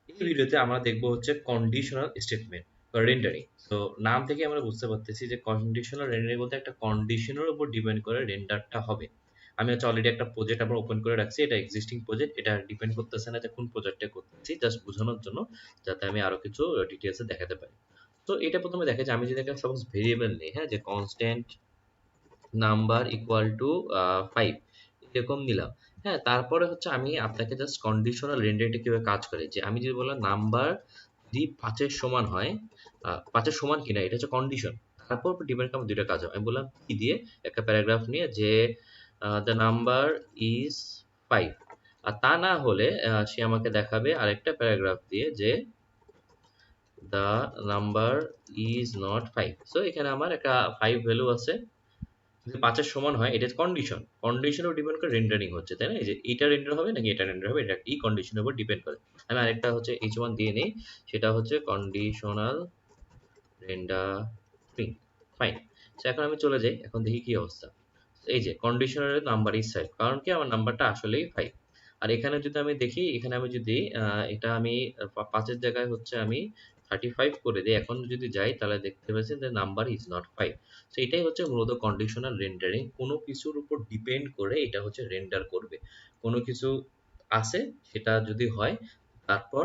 এই ভিডিওতে আমরা দেখব হচ্ছে কন্ডিশনাল স্টেটমেন্ট বা রেন্ডারিং। তো নাম থেকে আমরা বুঝতে পারতেছি যে কন্ডিশনাল রেন্ডারিং বলতে একটা কন্ডিশনের উপর ডিপেন্ড করে রেন্ডারটা হবে। আমি হচ্ছে অলরেডি একটা প্রজেক্ট আমরা ওপেন করে রাখছি, এটা এক্সিস্টিং প্রজেক্ট, এটা ডিপেন্ড করতেছে না যে কোন প্রজেক্টে করতেছি, জাস্ট বোঝানোর জন্য যাতে আমি আরো কিছু ডিটেলসে দেখাতে পারি। তো এটা প্রথমে দেখা যায় আমি যদি একটা সাপোজ ভেরিয়েবল নেই, হ্যাঁ, যে কনস্ট্যান্ট নাম্বার ইকুয়াল টু 5 এরকম নিলাম। হ্যাঁ, তারপরে হচ্ছে আমি আপনাকে জাস্ট কন্ডিশনাল রেন্ডারিংটা কিভাবে কাজ করে, যে আমি যদি বললাম নাম্বার যদি 5 এর সমান হয়, 5 এর সমান কিনা এটা হচ্ছে কন্ডিশন। তারপর ডিপেন্ড করে দুইটা কাজ হবে। আমি বললাম কি দিয়ে, একটা প্যারাগ্রাফ নিয়ে যে দ্য নাম্বার ইজ 5, আর তা না হলে সে আমাকে দেখাবে আরেকটা প্যারাগ্রাফ দিয়ে যে the number is not 5। So এখানে আমার একটা 5 ভ্যালু আছে, যদি 5 এর সমান হয় এটা কন্ডিশন। কন্ডিশনের উপর ডিপেন্ড করে রেন্ডারিং হচ্ছে, তাই না? এই যে এটা রেন্ডার হবে নাকি এটা রেন্ডার হবে, এটা এই কন্ডিশনের উপর ডিপেন্ড করে। আমি আরেকটা হচ্ছে h1 দিয়ে নেই, সেটা হচ্ছে কন্ডিশনাল রেন্ডারিং। ফাইন। সো এখন আমি চলে যাই, এখন দেখি কি অবস্থা। এই যে কন্ডিশনাল নাম্বার ইজ 5, কারণ কি আমার নাম্বারটা আসলেই 5। আর এখানে যদি আমি দেখি, এখানে আমি যদি এটা আমি 5 এর জায়গায় হচ্ছে আমি 35 করে দিই, এখন যদি যাই তাহলে দেখতে পাচ্ছি যে নাম্বার ইজ নট 5। সো এটাই হচ্ছে মূলত কন্ডিশনাল রেন্ডারিং। কোনো কিছুর উপর ডিপেন্ড করে এটা হচ্ছে রেন্ডার করবে। কোনো কিছু আছে, সেটা যদি হয় তারপর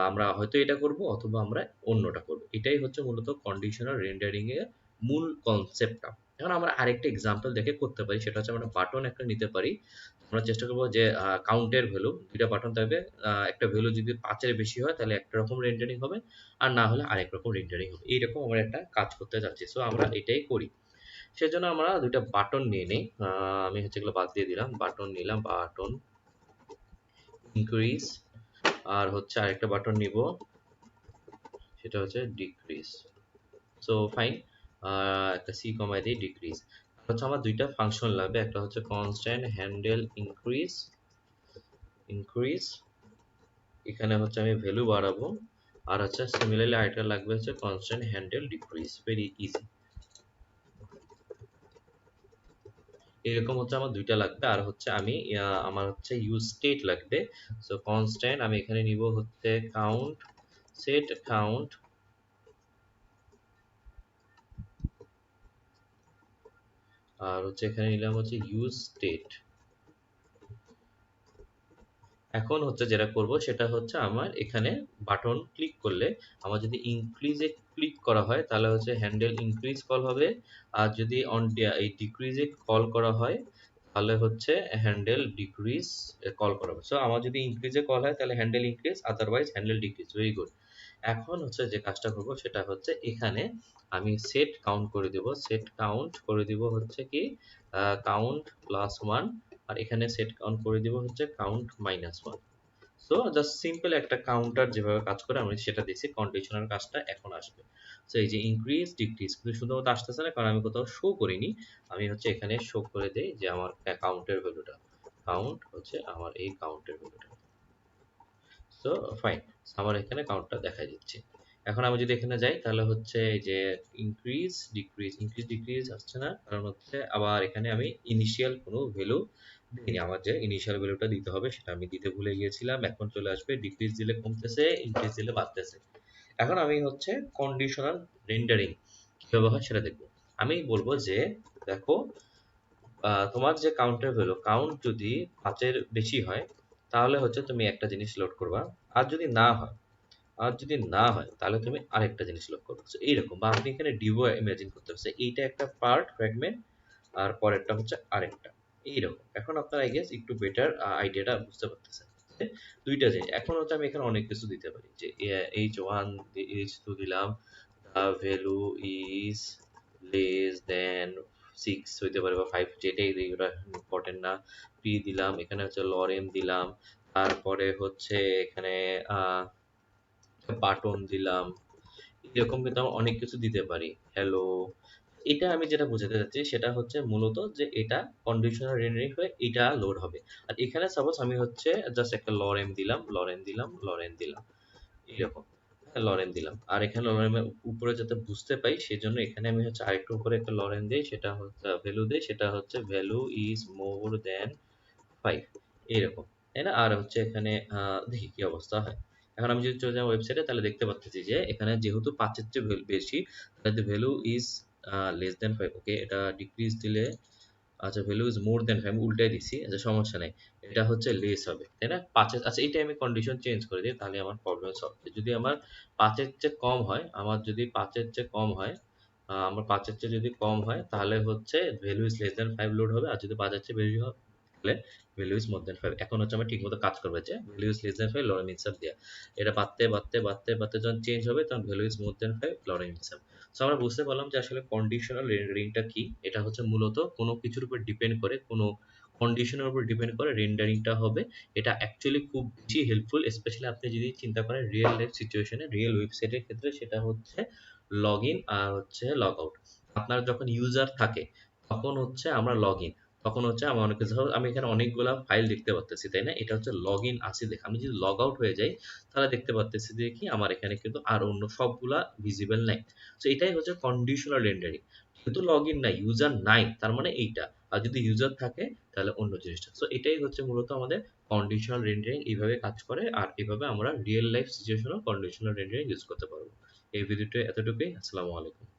আমরা হয়তো এটা করব অথবা আমরা অন্যটা করব। এটাই হচ্ছে মূলত কন্ডিশনাল রেন্ডারিং এর মূল কনসেপ্টটা। এখন আমরা আরেকটা এক্সাম্পল দেখে করতে পারি, সেটা হচ্ছে আমরা বাটন একটা নিতে পারি। আমরা চেষ্টা করব যে কাউন্টের ভ্যালু, দুইটা বাটন থাকবে, একটা ভ্যালু যদি 5 এর বেশি হয় তাহলে একটা রকম রেন্ডারিং হবে, আর না হলে আরেক রকম রেন্ডারিং হবে। এইরকম আমরা একটা কাজ করতে যাচ্ছি, সো আমরা এটাই করি। সেজন্য আমরা দুইটা বাটন নিয়ে নিই। আমি হচ্ছে এগুলো বাদ দিয়ে দিলাম, বাটন নিলাম, বাটন ইনক্রিজ, আর হচ্ছে আরেকটা বাটন নিব, সেটা হচ্ছে ডিক্রিজ। সো ফাইন, একটা সি কমাই দিই, ডিক্রিজ। হচ্ছে আমার দুইটা ফাংশন লাগবে, একটা হচ্ছে কনস্ট্যান্ট হ্যান্ডেল ইনক্রিজ, ইনক্রিজ এখানে হচ্ছে আমি ভ্যালু বাড়াবো, আর হচ্ছে সিমিলারলি আরেকটা লাগবে হচ্ছে constant handle decrease. Very easy. এরকম হচ্ছে আমার দুইটা লাগবে, আর হচ্ছে আমি আমার হচ্ছে ইউজ স্টেট লাগবে। সো কনস্ট্যান্ট আমি এখানে নিব হচ্ছে কাউন্ট, সেট কাউন্ট, আর হচ্ছে এখানে নিলাম হচ্ছে ইউজ স্টেট। এখন হচ্ছে যেটা করব সেটা হচ্ছে আমার এখানে বাটন ক্লিক করলে, আমার যদি ইনক্রিজে ক্লিক করা হয় তাহলে হচ্ছে হ্যান্ডেল ইনক্রিজ কল হবে, আর যদি অন এই ডিক্রিজে কল করা হয় তাহলে হচ্ছে হ্যান্ডেল ডিক্রিজ কল করা হবে। সো আমার যদি ইনক্রিজে কল হয় তাহলে handle increase, otherwise handle decrease. Very good. এখন হচ্ছে যে কাজটা করব সেটা হচ্ছে এখানে আমি সেট কাউন্ট করে দেব, সেট কাউন্ট করে দিব হচ্ছে কি কাউন্ট +1, আর এখানে সেট কাউন্ট করে দিব হচ্ছে কাউন্ট -1। সো জাস্ট সিম্পল একটা কাউন্টার যেভাবে কাজ করে আমি সেটা দিচ্ছি, কন্ডিশনাল কাজটা এখন আসবে। সো এই যে ইনক্রিজ ডিক্রিজ কিন্তু শুধুমাত্র আসতেছে না, কারণ আমি কোথাও শো করিনি। আমি হচ্ছে এখানে শো করে দেই যে আমার কাউন্টের ভ্যালুটা, কাউন্ট হচ্ছে আমার এই কাউন্টের ভ্যালুটা। সো ফাইন, আমার এখানে কাউন্টটা দেখা দিচ্ছে। এখন আমি যদি এখানে যাই তাহলে হচ্ছে এই যে ইনক্রিজ ডিক্রিজ, ইনক্রিজ ডিক্রিজ আসছে না, কারণ হচ্ছে আবার এখানে আমি ইনিশিয়াল কোনো ভ্যালু দিইনি। আমার যে ইনিশিয়াল ভ্যালুটা দিতে হবে সেটা আমি দিতে ভুলে গিয়েছিলাম। এখন চলে আসবে ডিক্রিজ দিলে কমতেছে, ইনক্রিজ দিলে বাড়তেছে। এখন আমি হচ্ছে কন্ডিশনাল রেন্ডারিং কিভাবে হয় সেটা দেখবো। আমি বলবো যে দেখো, তোমার যে কাউন্টের ভ্যালু, কাউন্ট যদি 5 এর বেশি হয় তাহলে হচ্ছে তুমি একটা জিনিস লোড করবা, আর যদি না হয়, আর যদি না হয় তাহলে তুমি আরেকটা জিনিস লোড করবে। So এইরকম, বা আপনি এখানে ডিভো ইমাজিন করতে পারছেন, এইটা একটা পার্ট ফ্র্যাগমেন্ট, আর পরেরটা হচ্ছে আরেকটা, এইরকম। এখন আপনারা আই গেস একটু বেটার আইডিয়াটা বুঝতে পারতেছেন যে দুইটা জিনিস। এখন হচ্ছে আমি এখানে অনেক কিছু দিতে পারি, যে h1 h2 দিলাম, the value is less than 6 হইতে পারে বা 5, যেটাই দিই ওটা ইম্পর্টেন্ট না। p দিলাম, এখানে হচ্ছে lorem দিলাম, তারপরে হচ্ছে এখানে বাটন দিলাম। এরকম কিন্তু আমরা অনেক কিছু দিতে পারি, হ্যালো। এটা আমি যেটা বোঝাতে চাচ্ছি সেটা হচ্ছে মূলত যে এটা কন্ডিশনাল রেন্ডারিং হয়ে এটা লোড হবে। আর এখানে সাপোজ আমি হচ্ছে জাস্ট একটা লরেন দিলাম, লরেন দিলাম, লরেন দিলাম, এরকম। হ্যাঁ, লরেন দিলাম, আর এখানে লরেনের উপরে যাতে বুঝতে পাই সেজন্য এখানে আমি হচ্ছে আরেকটু উপরে একটা লরেন দিই, সেটা হচ্ছে ভ্যালু দিই, সেটা হচ্ছে ভ্যালু ইজ মোর দেন 5, এরকম, তাই না? আর হচ্ছে এখানে দেখি কি অবস্থা হয়। এখন আমি যদি চলে যাই ওয়েবসাইটে তাহলে দেখতে পাচ্ছি যে এখানে যেহেতু 5 এর চেয়ে বেশি, তাহলে ভ্যালু ইজ লেস দ্যান 5। ওকে, এটা ডিক্রিজ দিলে, আচ্ছা ভ্যালু ইজ মোর দ্যান 5 আমি উল্টাই দিছি, আচ্ছা সমস্যা নাই, এটা হচ্ছে লেস হবে, তাই না? 5 এর, আচ্ছা এইটা আমি কন্ডিশন চেঞ্জ করে দিই, তাহলে আমার প্রবলেম সলভ। যদি আমার 5 এর চেয়ে কম হয়, আমার যদি 5 এর চেয়ে কম হয়, আমার 5 এর চেয়ে যদি কম হয় তাহলে হচ্ছে value is less than 5 load হবে, আর যদি 5 এর চেয়ে বেশি হয় তাহলে ভ্যালু ইজ মোর দ্যান 5। এখন হচ্ছে আমার ঠিকমতো কাজ করবে যে ভ্যালু ইজ লেস দ্যান 5 লরেন্ট মিনসাম দেয়া, এটা বাড়তে যখন চেঞ্জ হবে তখন ভ্যালু ইজ মোর দ্যান 5 লরেন্ট মিনসাম। সো আমরা বুঝতে পারলাম যে আসলে কন্ডিশনাল রেন্ডারিংটা কি। এটা হচ্ছে মূলত কোনো কিছুর উপর ডিপেন্ড করে, কোনো কন্ডিশনের উপর ডিপেন্ড করে রেন্ডারিংটা হবে। এটা অ্যাকচুয়ালি খুব বেশি হেল্পফুল, স্পেশালি আপনি যদি চিন্তা করেন রিয়েল লাইফ সিচুয়েশনে, রিয়েল ওয়েবসাইটের ক্ষেত্রে সেটা হচ্ছে লগ ইন আর হচ্ছে লগ আউট। আপনার যখন ইউজার থাকে তখন হচ্ছে আমরা লগ ইন, তখন হচ্ছে আমার অনেক কিছু, আমি এখানে অনেকগুলা ফাইল দেখতে পাচ্ছি, তাই না? এটা হচ্ছে লগ ইন আসি দেখে। আমি যদি লগ আউট হয়ে যাই তাহলে দেখতে পাচ্ছি যে কি আমার এখানে কিন্তু আর অন্য সবগুলা ভিজিবল নাই। তো এটাই হচ্ছে কন্ডিশনাল রেন্ডারিং। যেহেতু লগ ইন নাই, ইউজার নাই, তার মানে এইটা। আর যদি ইউজার থাকে তাহলে অন্য জিনিসটা। সো এটাই হচ্ছে মূলত আমাদের কন্ডিশনাল রেন্ডারিং, এইভাবে কাজ করে, আর এভাবে আমরা রিয়েল লাইফ সিচুয়েশনেও কন্ডিশনাল রেন্ডারিং ইউজ করতে পারবো। এই ভিডিওটা এতটুকুই। আসসালামু আলাইকুম।